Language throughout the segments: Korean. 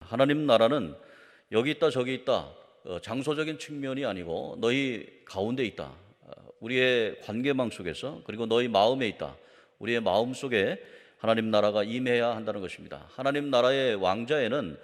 하나님 나라는 여기 있다 저기 있다 장소적인 측면이 아니고 너희 가운데 있다. 우리의 관계망 속에서, 그리고 너희 마음에 있다. 우리의 마음 속에 하나님 나라가 임해야 한다는 것입니다. 하나님 나라의 왕자에는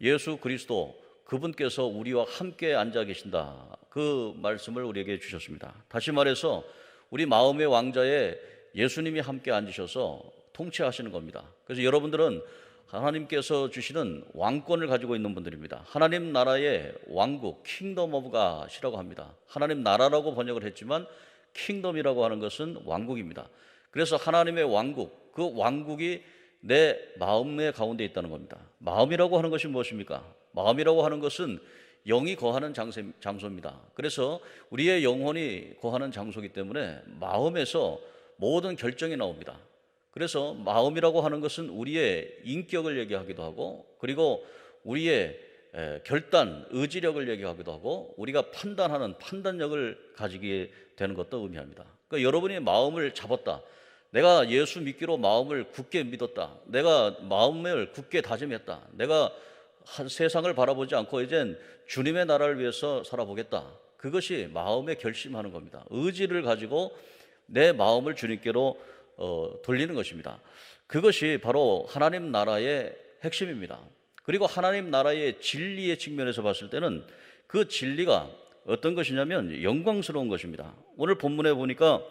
예수 그리스도 그분께서 우리와 함께 앉아 계신다. 그 말씀을 우리에게 주셨습니다. 다시 말해서 우리 마음의 왕자에 예수님이 함께 앉으셔서 통치하시는 겁니다. 그래서 여러분들은 하나님께서 주시는 왕권을 가지고 있는 분들입니다. 하나님 나라의 왕국, 킹덤 오브 갓이라고 합니다. 하나님 나라라고 번역을 했지만 킹덤이라고 하는 것은 왕국입니다. 그래서 하나님의 왕국, 그 왕국이 내 마음의 가운데 있다는 겁니다. 마음이라고 하는 것이 무엇입니까? 마음이라고 하는 것은 영이 거하는 장소입니다. 그래서 우리의 영혼이 거하는 장소이기 때문에 마음에서 모든 결정이 나옵니다. 그래서 마음이라고 하는 것은 우리의 인격을 얘기하기도 하고, 그리고 우리의 결단, 의지력을 얘기하기도 하고, 우리가 판단하는 판단력을 가지게 되는 것도 의미합니다. 그러니까 여러분이 마음을 잡았다, 내가 예수 믿기로 마음을 굳게 믿었다, 내가 마음을 굳게 다짐했다, 내가 세상을 바라보지 않고 이젠 주님의 나라를 위해서 살아보겠다, 그것이 마음에 결심하는 겁니다. 의지를 가지고 내 마음을 주님께로 돌리는 것입니다. 그것이 바로 하나님 나라의 핵심입니다. 그리고 하나님 나라의 진리의 측면에서 봤을 때는 그 진리가 어떤 것이냐면 영광스러운 것입니다. 오늘 본문에 보니까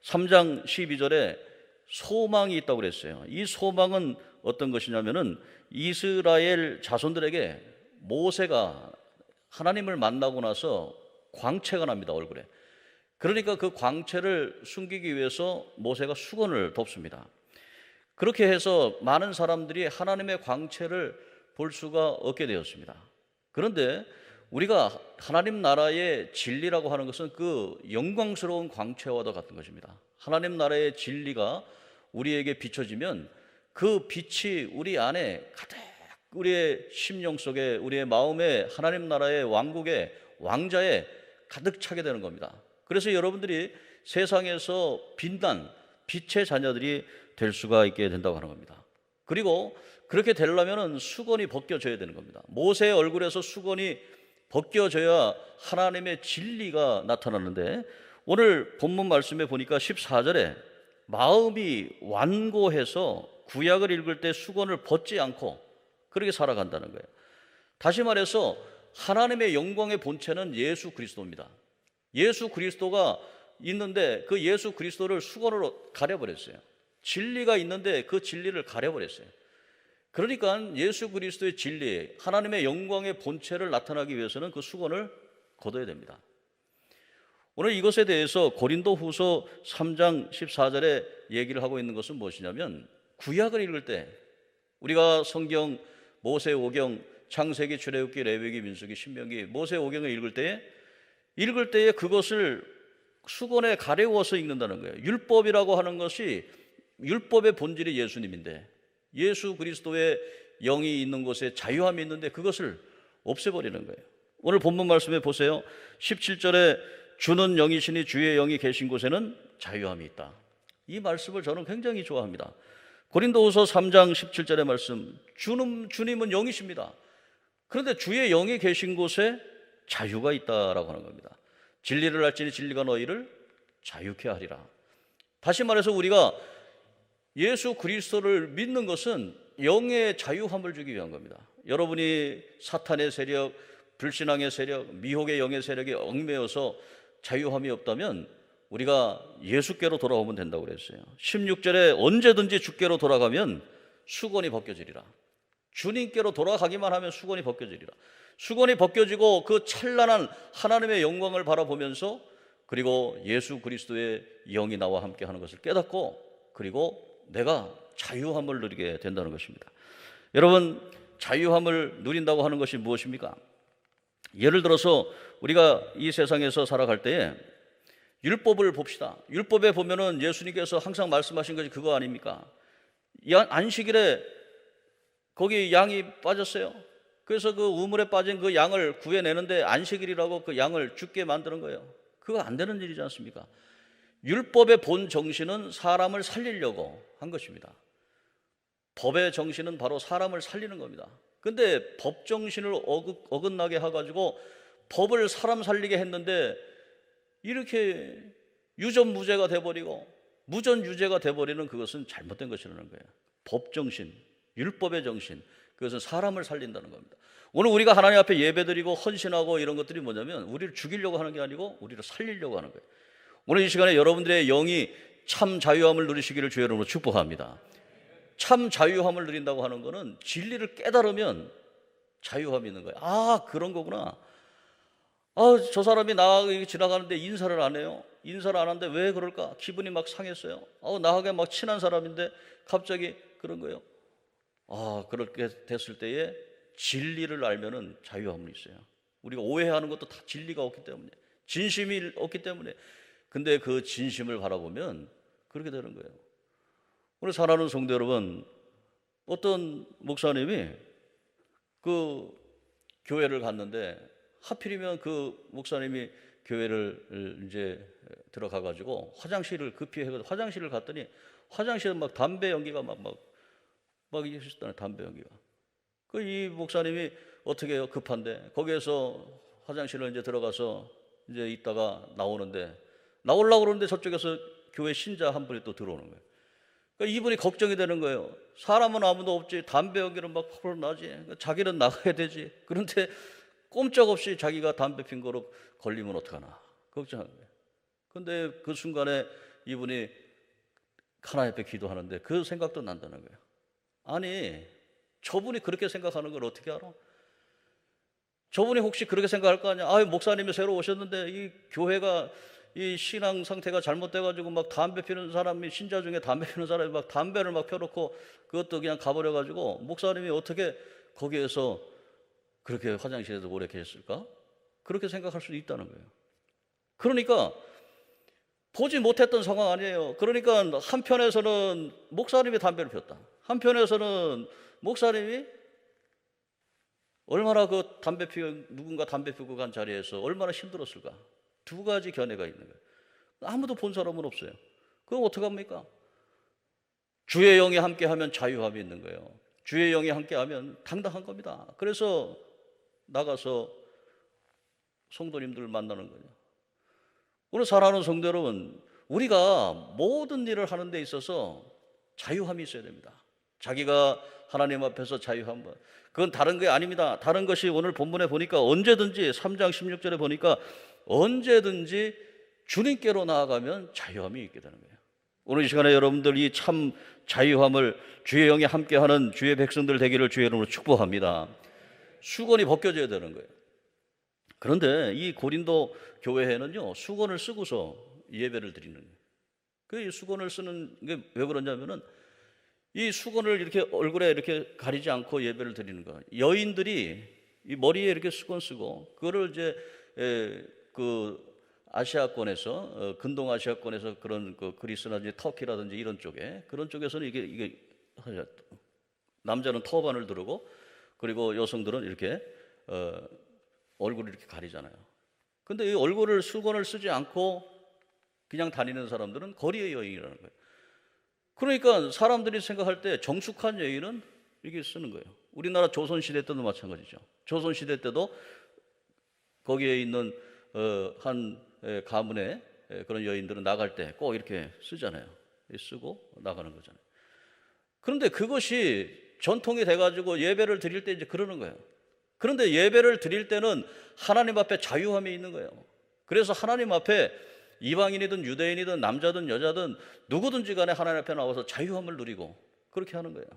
3장 12절에 소망이 있다고 그랬어요. 이 소망은 어떤 것이냐면은 이스라엘 자손들에게 모세가 하나님을 만나고 나서 광채가 납니다, 얼굴에. 그러니까 그 광채를 숨기기 위해서 모세가 수건을 덮습니다. 그렇게 해서 많은 사람들이 하나님의 광채를 볼 수가 없게 되었습니다. 그런데 우리가 하나님 나라의 진리라고 하는 것은 그 영광스러운 광채와도 같은 것입니다. 하나님 나라의 진리가 우리에게 비춰지면 그 빛이 우리 안에 가득, 우리의 심령 속에, 우리의 마음에 하나님 나라의 왕국의 왕자에 가득 차게 되는 겁니다. 그래서 여러분들이 세상에서 빛난 빛의 자녀들이 될 수가 있게 된다고 하는 겁니다. 그리고 그렇게 되려면 수건이 벗겨져야 되는 겁니다. 모세의 얼굴에서 수건이 벗겨져야 하나님의 진리가 나타나는데, 오늘 본문 말씀에 보니까 14절에 마음이 완고해서 구약을 읽을 때 수건을 벗지 않고 그렇게 살아간다는 거예요. 다시 말해서 하나님의 영광의 본체는 예수 그리스도입니다. 예수 그리스도가 있는데 그 예수 그리스도를 수건으로 가려버렸어요. 진리가 있는데 그 진리를 가려버렸어요. 그러니까 예수 그리스도의 진리, 하나님의 영광의 본체를 나타나기 위해서는 그 수건을 걷어야 됩니다. 오늘 이것에 대해서 고린도후서 3장 14절에 얘기를 하고 있는 것은 무엇이냐면, 구약을 읽을 때 우리가 성경 모세 오경, 창세기, 출애굽기, 레위기, 민수기, 신명기, 모세 오경을 읽을 때에 그것을 수건에 가려워서 읽는다는 거예요. 율법이라고 하는 것이, 율법의 본질이 예수님인데 예수 그리스도의 영이 있는 곳에 자유함이 있는데 그것을 없애버리는 거예요. 오늘 본문 말씀에 보세요. 17절에 주는 영이시니 주의 영이 계신 곳에는 자유함이 있다. 이 말씀을 저는 굉장히 좋아합니다. 고린도후서 3장 17절의 말씀, 주님은 영이십니다. 그런데 주의 영이 계신 곳에 자유가 있다라고 하는 겁니다. 진리를 알지니 진리가 너희를 자유케 하리라. 다시 말해서 우리가 예수 그리스도를 믿는 것은 영의 자유함을 주기 위한 겁니다. 여러분이 사탄의 세력, 불신앙의 세력, 미혹의 영의 세력에 얽매여서 자유함이 없다면 우리가 예수께로 돌아오면 된다고 그랬어요. 16절에 언제든지 주께로 돌아가면 수건이 벗겨지리라. 주님께로 돌아가기만 하면 수건이 벗겨지리라. 수건이 벗겨지고 그 찬란한 하나님의 영광을 바라보면서, 그리고 예수 그리스도의 영이 나와 함께 하는 것을 깨닫고, 그리고 내가 자유함을 누리게 된다는 것입니다. 여러분, 자유함을 누린다고 하는 것이 무엇입니까? 예를 들어서 우리가 이 세상에서 살아갈 때에 율법을 봅시다. 율법에 보면은 예수님께서 항상 말씀하신 것이 그거 아닙니까? 안식일에 거기 양이 빠졌어요. 그래서 그 우물에 빠진 그 양을 구해내는데 안식일이라고 그 양을 죽게 만드는 거예요. 그거 안 되는 일이지 않습니까? 율법의 본 정신은 사람을 살리려고 한 것입니다. 법의 정신은 바로 사람을 살리는 겁니다. 근데 법 정신을 어긋나게 해가지고 법을 사람 살리게 했는데 이렇게 유전무죄가 돼버리고 무전유죄가 돼버리는 그것은 잘못된 것이라는 거예요. 법 정신, 율법의 정신, 그것은 사람을 살린다는 겁니다. 오늘 우리가 하나님 앞에 예배드리고 헌신하고 이런 것들이 뭐냐면 우리를 죽이려고 하는 게 아니고 우리를 살리려고 하는 거예요. 오늘 이 시간에 여러분들의 영이 참 자유함을 누리시기를 주의 이름으로 축복합니다. 참 자유함을 누린다고 하는 것은 진리를 깨달으면 자유함이 있는 거예요. 아, 그런 거구나. 아, 저 사람이 나하고 지나가는데 인사를 안 해요. 인사를 안 하는데 왜 그럴까? 기분이 막 상했어요. 나하고 막 친한 사람인데 갑자기 그런 거예요. 아, 그렇게 됐을 때에 진리를 알면은 자유함이 있어요. 우리가 오해하는 것도 다 진리가 없기 때문에, 진심이 없기 때문에. 근데 그 진심을 바라보면 그렇게 되는 거예요. 오늘 사랑하는 성도 여러분, 어떤 목사님이 그 교회를 갔는데 하필이면 그 목사님이 교회를 이제 들어가 가지고 화장실을 급히 해가지고 화장실을 갔더니 화장실에 막 담배 연기가 막 있었다는 담배 연기가. 그 이 목사님이 어떻게 해요? 급한데 거기에서 화장실을 이제 들어가서 이제 있다가 나오려고 그러는데 저쪽에서 교회 신자 한 분이 또 들어오는 거예요. 그러니까 이분이 걱정이 되는 거예요. 사람은 아무도 없지, 담배 연기는 막 펄펄 나지, 자기는 나가야 되지. 그런데 꼼짝없이 자기가 담배 핀 거로 걸리면 어떡하나 걱정하는 거예요. 그런데 그 순간에 이분이 하나님 앞에 기도하는데 그 생각도 난다는 거예요. 아니, 저분이 그렇게 생각하는 걸 어떻게 알아? 저분이 혹시 그렇게 생각할 거 아니야? 목사님이 새로 오셨는데 이 교회가 이 신앙 상태가 잘못돼가지고 막 담배 피는 사람이, 신자 중에 담배 피는 사람이 막 담배를 막 펴놓고 그것도 그냥 가버려가지고 목사님이 어떻게 거기에서 그렇게 화장실에서 오래 계셨을까? 그렇게 생각할 수도 있다는 거예요. 그러니까 보지 못했던 상황 아니에요. 그러니까 한편에서는 목사님이 담배를 폈다. 한편에서는 목사님이 얼마나 누군가 담배 피우고 간 자리에서 얼마나 힘들었을까? 두 가지 견해가 있는 거예요. 아무도 본 사람은 없어요. 그럼 어떡합니까? 주의 영이 함께하면 자유함이 있는 거예요. 주의 영이 함께하면 당당한 겁니다. 그래서 나가서 성도님들을 만나는 거예요. 오늘 사랑하는 성도 여러분, 우리가 모든 일을 하는 데 있어서 자유함이 있어야 됩니다. 자기가 하나님 앞에서 자유한 것, 그건 다른 게 아닙니다. 다른 것이 오늘 본문에 보니까 언제든지 3장 16절에 보니까 언제든지 주님께로 나아가면 자유함이 있게 되는 거예요. 오늘 이 시간에 여러분들 이 참 자유함을 주의 영이 함께하는 주의 백성들 되기를 주의 이름으로 축복합니다. 수건이 벗겨져야 되는 거예요. 그런데 이 고린도 교회에는요, 수건을 쓰고서 예배를 드리는 거예요. 그 수건을 쓰는 게 왜 그러냐면은 이 수건을 이렇게 얼굴에 이렇게 가리지 않고 예배를 드리는 거예요. 여인들이 이 머리에 이렇게 수건 쓰고 그거를 이제 그 아시아권에서 근동 아시아권에서 그런 그 그리스나 터키라든지 이런 쪽에 그런 쪽에서는 이게 남자는 터반을 두르고 그리고 여성들은 이렇게 얼굴을 이렇게 가리잖아요. 근데 이 얼굴을 수건을 쓰지 않고 그냥 다니는 사람들은 거리의 여인이라는 거예요. 그러니까 사람들이 생각할 때 정숙한 여인은 이렇게 쓰는 거예요. 우리나라 조선시대 때도 마찬가지죠. 조선시대 때도 거기에 있는 한 가문의 그런 여인들은 나갈 때 꼭 이렇게 쓰잖아요. 쓰고 나가는 거잖아요. 그런데 그것이 전통이 돼가지고 예배를 드릴 때 이제 그러는 거예요. 그런데 예배를 드릴 때는 하나님 앞에 자유함이 있는 거예요. 그래서 하나님 앞에 이방인이든 유대인이든 남자든 여자든 누구든지 간에 하나님 앞에 나와서 자유함을 누리고 그렇게 하는 거예요.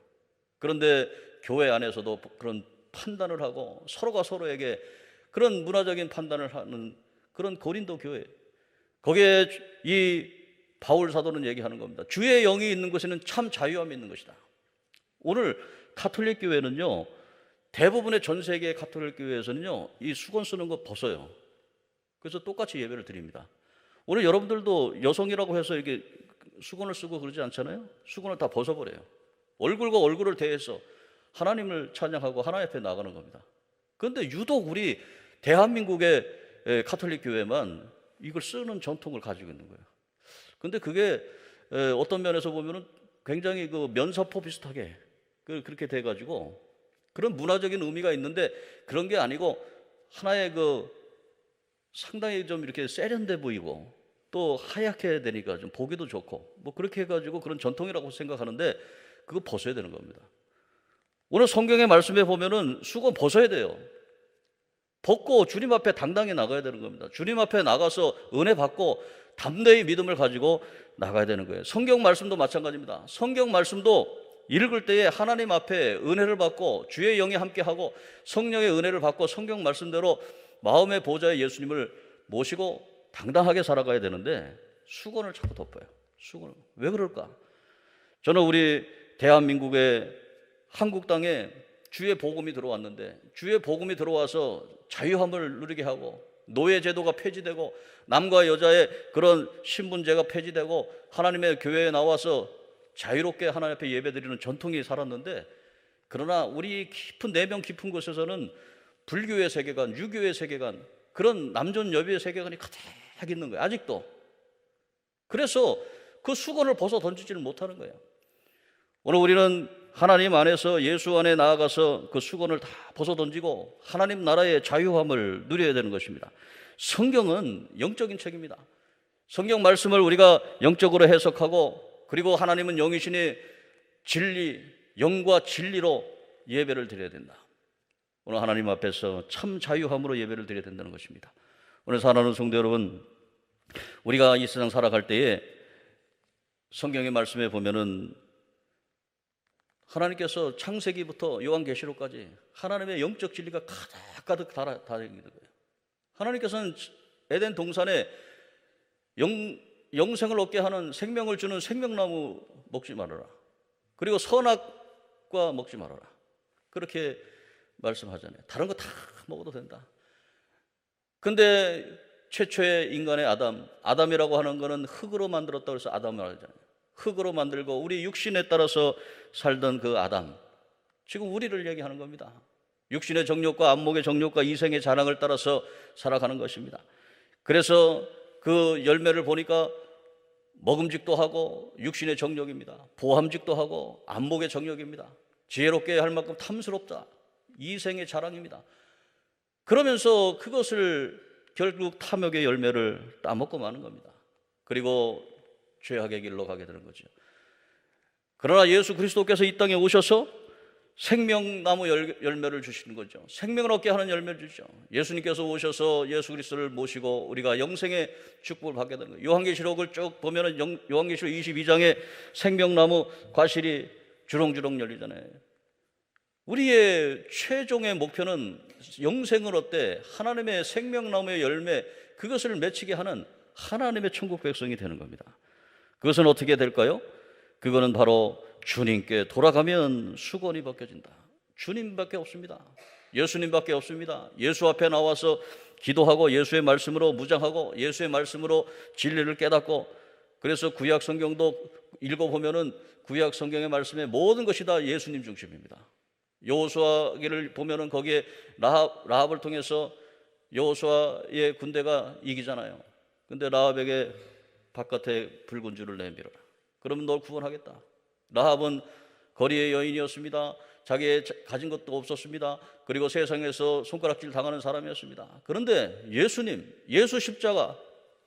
그런데 교회 안에서도 그런 판단을 하고 서로가 서로에게 그런 문화적인 판단을 하는 그런 고린도 교회, 거기에 이 바울 사도는 얘기하는 겁니다. 주의 영이 있는 곳에는 참 자유함이 있는 것이다. 오늘 가톨릭 교회는요, 대부분의 전 세계 가톨릭 교회에서는요, 이 수건 쓰는 거 벗어요. 그래서 똑같이 예배를 드립니다. 오늘 여러분들도 여성이라고 해서 이렇게 수건을 쓰고 그러지 않잖아요. 수건을 다 벗어버려요. 얼굴과 얼굴을 대해서 하나님을 찬양하고 하나님 앞에 나가는 겁니다. 그런데 유독 우리 대한민국의 가톨릭 교회만 이걸 쓰는 전통을 가지고 있는 거예요. 그런데 그게 어떤 면에서 보면은 굉장히 그 면사포 비슷하게 그렇게 돼가지고 그런 문화적인 의미가 있는데 그런 게 아니고 하나의 상당히 좀 이렇게 세련돼 보이고 또 하얗게 되니까 좀 보기도 좋고 뭐 그렇게 해가지고 그런 전통이라고 생각하는데 그거 벗어야 되는 겁니다. 오늘 성경의 말씀에 보면은 수건 벗어야 돼요. 벗고 주님 앞에 당당히 나가야 되는 겁니다. 주님 앞에 나가서 은혜 받고 담대히 믿음을 가지고 나가야 되는 거예요. 성경 말씀도 마찬가지입니다. 성경 말씀도 읽을 때에 하나님 앞에 은혜를 받고 주의 영이 함께하고 성령의 은혜를 받고 성경 말씀대로 마음의 보좌에 예수님을 모시고 당당하게 살아가야 되는데 수건을 자꾸 덮어요. 수건을. 왜 그럴까? 저는 우리 대한민국의 한국 땅에 주의 복음이 들어왔는데 주의 복음이 들어와서 자유함을 누리게 하고 노예 제도가 폐지되고 남과 여자의 그런 신분제가 폐지되고 하나님의 교회에 나와서 자유롭게 하나님 앞에 예배드리는 전통이 살았는데 그러나 우리 깊은 내면 깊은 곳에서는 불교의 세계관, 유교의 세계관, 그런 남존 여비의 세계관이 가득 있는 거예요. 아직도. 그래서 그 수건을 벗어 던지지를 못하는 거예요. 오늘 우리는 하나님 안에서 예수 안에 나아가서 그 수건을 다 벗어 던지고 하나님 나라의 자유함을 누려야 되는 것입니다. 성경은 영적인 책입니다. 성경 말씀을 우리가 영적으로 해석하고 그리고 하나님은 영이시니 진리, 영과 진리로 예배를 드려야 된다. 오늘 하나님 앞에서 참 자유함으로 예배를 드려야 된다는 것입니다. 오늘 사랑하는 성도 여러분, 우리가 이 세상 살아갈 때에 성경의 말씀에 보면은 하나님께서 창세기부터 요한계시록까지 하나님의 영적 진리가 가득 달아있는 거예요. 하나님께서는 에덴 동산에 영생을 얻게 하는 생명을 주는 생명나무 먹지 말아라. 그리고 선악과 먹지 말아라. 그렇게 말씀하잖아요. 다른 거 다 먹어도 된다. 근데 최초의 인간의 아담이라고 하는 거는 흙으로 만들었다고 해서 아담을 하잖아요. 흙으로 만들고 우리 육신에 따라서 살던 그 아담, 지금 우리를 얘기하는 겁니다. 육신의 정욕과 안목의 정욕과 이생의 자랑을 따라서 살아가는 것입니다. 그래서 그 열매를 보니까 먹음직도 하고 육신의 정욕입니다. 보함직도 하고 안목의 정욕입니다. 지혜롭게 할 만큼 탐스럽다. 이생의 자랑입니다. 그러면서 그것을 결국 탐욕의 열매를 따먹고 마는 겁니다. 그리고 죄악의 길로 가게 되는 거죠. 그러나 예수 그리스도께서 이 땅에 오셔서 생명나무 열매를 주시는 거죠. 생명을 얻게 하는 열매를 주죠. 예수님께서 오셔서 예수 그리스도를 모시고 우리가 영생의 축복을 받게 되는 거예요. 요한계시록을 쭉 보면은 요한계시록 22장에 생명나무 과실이 주렁주렁 열리잖아요. 우리의 최종의 목표는 영생을 얻되 하나님의 생명나무의 열매, 그것을 맺히게 하는 하나님의 천국 백성이 되는 겁니다. 그것은 어떻게 될까요? 그거는 바로 주님께 돌아가면 수건이 벗겨진다. 주님밖에 없습니다. 예수님밖에 없습니다. 예수 앞에 나와서 기도하고 예수의 말씀으로 무장하고 예수의 말씀으로 진리를 깨닫고, 그래서 구약 성경도 읽어보면은 구약 성경의 말씀에 모든 것이 다 예수님 중심입니다. 여호수아기를 보면은 거기에 라합을 통해서 여호수아의 군대가 이기잖아요. 근데 라합에게 바깥에 붉은 줄을 내밀어라. 그러면 널 구원하겠다. 라합은 거리의 여인이었습니다. 자기의 가진 것도 없었습니다. 그리고 세상에서 손가락질 당하는 사람이었습니다. 그런데 예수님, 예수 십자가,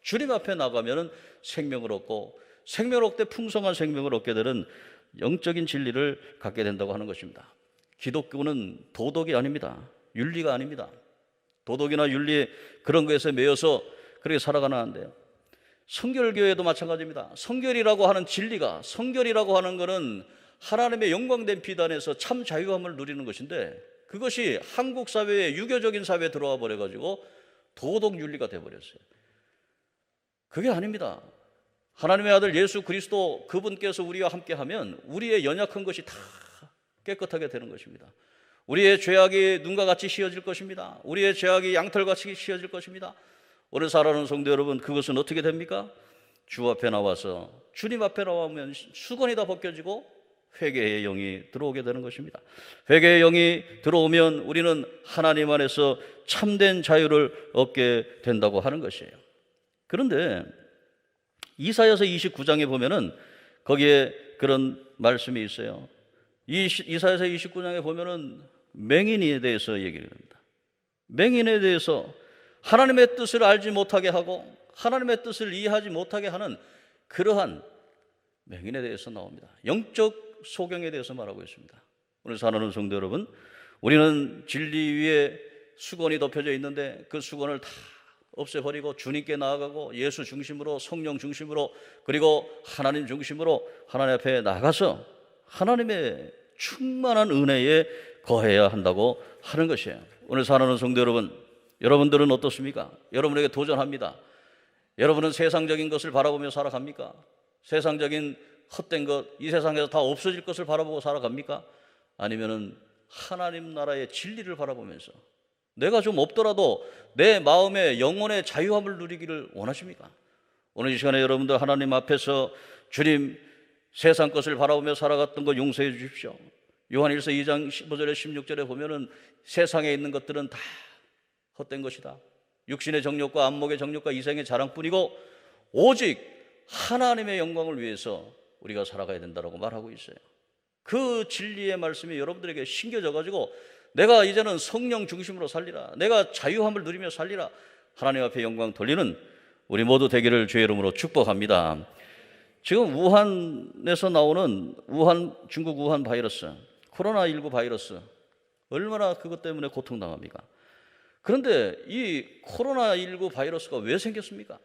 주님 앞에 나가면 생명을 얻고 생명을 얻되 풍성한 생명을 얻게 되는 영적인 진리를 갖게 된다고 하는 것입니다. 기독교는 도덕이 아닙니다. 윤리가 아닙니다. 도덕이나 윤리 그런 것에 매여서 그렇게 살아가는 안 돼요. 성결교회도 마찬가지입니다. 성결이라고 하는 진리가, 성결이라고 하는 것은 하나님의 영광된 비단에서 참 자유함을 누리는 것인데, 그것이 한국 사회의 유교적인 사회에 들어와 버려가지고 도덕 윤리가 되어버렸어요. 그게 아닙니다. 하나님의 아들 예수 그리스도, 그분께서 우리와 함께하면 우리의 연약한 것이 다 깨끗하게 되는 것입니다. 우리의 죄악이 눈과 같이 씌어질 것입니다. 우리의 죄악이 양털같이 씌어질 것입니다. 오늘 살아가는 성도 여러분, 그것은 어떻게 됩니까? 주 앞에 나와서, 주님 앞에 나오면 수건이 다 벗겨지고 회개의 영이 들어오게 되는 것입니다. 회개의 영이 들어오면 우리는 하나님 안에서 참된 자유를 얻게 된다고 하는 것이에요. 그런데 이사야서 29장에 보면은 거기에 그런 말씀이 있어요. 이사야서 29장에 보면은 맹인에 대해서 얘기를 합니다. 맹인에 대해서 하나님의 뜻을 알지 못하게 하고 하나님의 뜻을 이해하지 못하게 하는 그러한 맹인에 대해서 나옵니다. 영적 소경에 대해서 말하고 있습니다. 오늘 사랑하는 성도 여러분, 우리는 진리 위에 수건이 덮여져 있는데 그 수건을 다 없애버리고 주님께 나아가고 예수 중심으로, 성령 중심으로, 그리고 하나님 중심으로 하나님 앞에 나가서 하나님의 충만한 은혜에 거해야 한다고 하는 것이에요. 오늘 사랑하는 성도 여러분, 여러분들은 어떻습니까? 여러분에게 도전합니다. 여러분은 세상적인 것을 바라보며 살아갑니까? 세상적인 헛된 것, 이 세상에서 다 없어질 것을 바라보고 살아갑니까? 아니면은 하나님 나라의 진리를 바라보면서 내가 좀 없더라도 내 마음의 영혼의 자유함을 누리기를 원하십니까? 오늘 이 시간에 여러분들 하나님 앞에서 주님, 세상 것을 바라보며 살아갔던 것 용서해 주십시오. 요한일서 2장 15절에 16절에 보면은 세상에 있는 것들은 다 헛된 것이다. 육신의 정욕과 안목의 정욕과 이생의 자랑뿐이고 오직 하나님의 영광을 위해서 우리가 살아가야 된다고 말하고 있어요. 그 진리의 말씀이 여러분들에게 심겨져 가지고 내가 이제는 성령 중심으로 살리라, 내가 자유함을 누리며 살리라, 하나님 앞에 영광 돌리는 우리 모두 되기를 주의 이름으로 축복합니다. 지금 우한에서 나오는 중국 우한 바이러스, 코로나19 바이러스, 얼마나 그것 때문에 고통당합니까? 그런데 이 코로나19 바이러스가 왜 생겼습니까?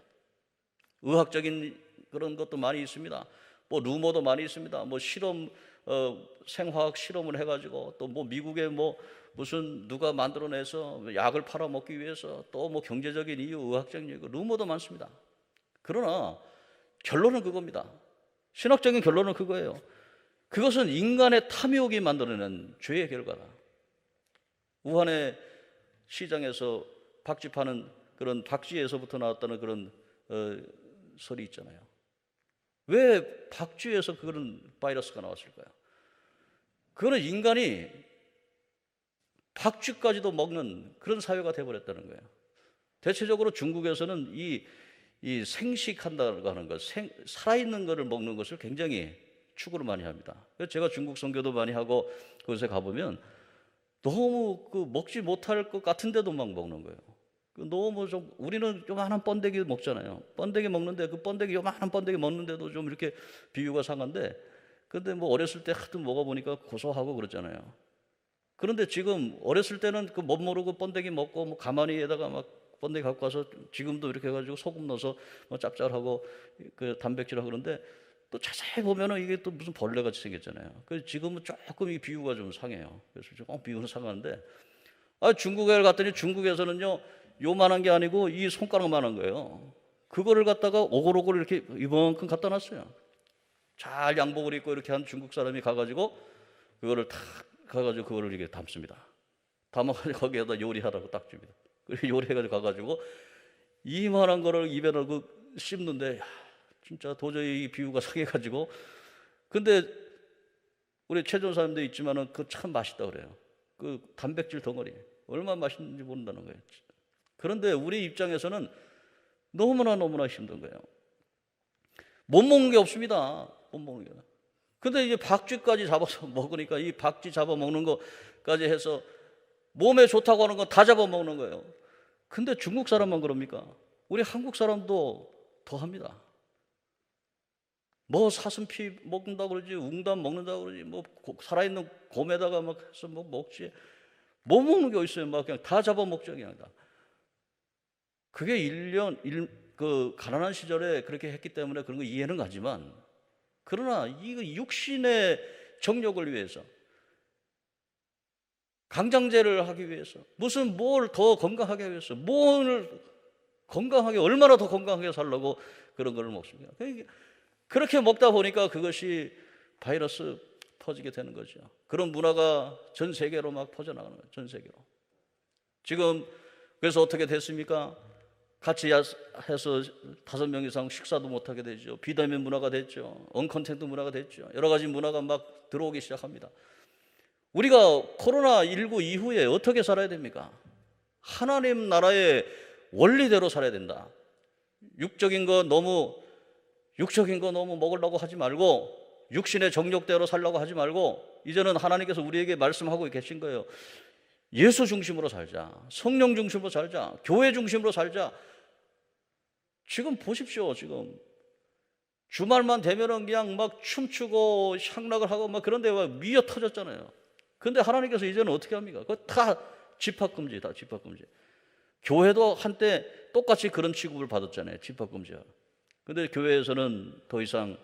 의학적인 그런 것도 많이 있습니다. 뭐 루머도 많이 있습니다. 뭐 실험, 생화학 실험을 해가지고 또 뭐 미국에 뭐 무슨 누가 만들어내서 약을 팔아먹기 위해서 또 뭐 경제적인 이유, 의학적인 이유, 루머도 많습니다. 그러나 결론은 그겁니다. 신학적인 결론은 그거예요. 그것은 인간의 탐욕이 만들어낸 죄의 결과다. 우한의 시장에서 박쥐 파는 그런 박쥐에서부터 나왔다는 그런 설이 있잖아요. 왜 박쥐에서 그런 바이러스가 나왔을까요? 그거는 인간이 박쥐까지도 먹는 그런 사회가 되어버렸다는 거예요. 대체적으로 중국에서는 이 생식한다고 하는 것, 살아있는 것을 먹는 것을 굉장히 추구를 많이 합니다. 그래서 제가 중국 선교도 많이 하고 그곳에 가보면 너무 먹지 못할 것 같은데도 막 먹는 거예요. 너무 좀, 우리는 요만한 번데기 먹잖아요. 번데기 먹는데 그 번데기, 요만한 번데기 먹는데도 좀 이렇게 비유가 상한데, 근데 뭐 어렸을 때 하도 먹어보니까 고소하고 그렇잖아요. 그런데 지금 어렸을 때는 그 못 모르고 번데기 먹고 뭐 가마니에다가 막 번데기 갖고 와서 지금도 이렇게 해가지고 소금 넣어서 뭐 짭짤하고 그 단백질하고 그런데 또 자세히 보면은 이게 또 무슨 벌레같이 생겼잖아요. 그래서 지금은 조금 이 비유가 좀 상해요. 그래서 조금 비유는 상하는데, 중국에 갔더니 중국에서는요, 요만한 게 아니고 이 손가락만한 거예요. 그거를 갖다가 오골오골 이렇게 이만큼 갖다 놨어요. 잘 양복을 입고 이렇게 한 중국 사람이 가가지고 그거를 탁 가가지고 그거를 이렇게 담습니다. 담아가지고 거기에다 요리하라고 딱 줍니다. 그리고 요리해가지고 가가지고 이만한 거를 입에 넣고 씹는데, 진짜 도저히 이 비유가 상해가지고. 근데 우리 최전사님도 있지만은 그 참 맛있다 그래요. 그 단백질 덩어리 얼마나 맛있는지 모른다는 거예요. 그런데 우리 입장에서는 너무나 힘든 거예요. 못 먹는 게 없습니다. 못 먹는 게. 근데 이제 박쥐까지 잡아서 먹으니까 이 박쥐 잡아 먹는 거까지 해서 몸에 좋다고 하는 건 다 잡아 먹는 거예요. 근데 중국 사람만 그럽니까? 우리 한국 사람도 더 합니다. 뭐 사슴피 먹는다고 그러지, 웅담 먹는다고 그러지, 뭐 살아있는 곰에다가 막 해서 뭐 먹지. 못 먹는 게 어딨어요. 막 그냥 다 잡아먹죠, 그냥 다. 그게 그 가난한 시절에 그렇게 했기 때문에 그런 거 이해는 가지만, 그러나 이 육신의 정욕을 위해서, 강장제를 하기 위해서, 무슨 뭘 더 건강하게 하기 위해서, 뭘 건강하게, 얼마나 더 건강하게 살려고 그런 걸 먹습니다. 그렇게 먹다 보니까 그것이 바이러스 퍼지게 되는 거죠. 그런 문화가 전 세계로 막 퍼져나가는 거예요. 전 세계로. 지금 그래서 어떻게 됐습니까? 같이 해서 5명 이상 식사도 못하게 되죠. 비대면 문화가 됐죠. 언컨텐트 문화가 됐죠. 여러 가지 문화가 막 들어오기 시작합니다. 우리가 코로나19 이후에 어떻게 살아야 됩니까? 하나님 나라의 원리대로 살아야 된다. 육적인 거 너무 먹으려고 하지 말고, 육신의 정욕대로 살라고 하지 말고 이제는 하나님께서 우리에게 말씀하고 계신 거예요. 예수 중심으로 살자. 성령 중심으로 살자. 교회 중심으로 살자. 지금 보십시오. 지금 주말만 되면은 그냥 막 춤추고 향락을 하고 막 그런데 막 미어 터졌잖아요. 근데 하나님께서 이제는 어떻게 합니까? 그거 다 집합금지, 다 집합금지. 교회도 한때 똑같이 그런 취급을 받았잖아요. 집합금지야. 근데 교회에서는 더 이상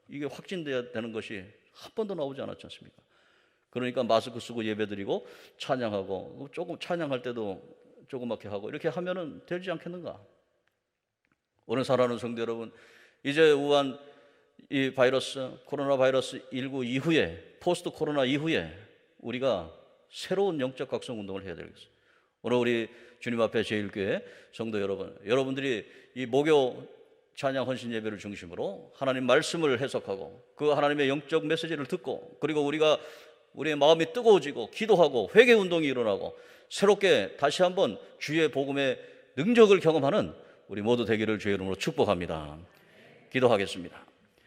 이게 확진돼야 되는 것이 한 번도 나오지 않았지 않습니까? 그러니까 마스크 쓰고 예배드리고 찬양하고 조금 찬양할 때도 조그맣게 하고 이렇게 하면은 되지 않겠는가? 오늘 사랑하는 성도 여러분, 이제 우한 이 바이러스, 코로나 바이러스 19 이후에, 포스트 코로나 이후에 우리가 새로운 영적 각성 운동을 해야 되겠어요. 오늘 우리 주님 앞에 제1교회 성도 여러분, 여러분들이 이 목요 찬양 헌신 예배를 중심으로 하나님 말씀을 해석하고 그 하나님의 영적 메시지를 듣고, 그리고 우리의 마음이 뜨거워지고 기도하고 회개 운동이 일어나고 새롭게 다시 한번 주의 복음의 능력을 경험하는 우리 모두 되기를 주의 이름으로 축복합니다. 기도하겠습니다.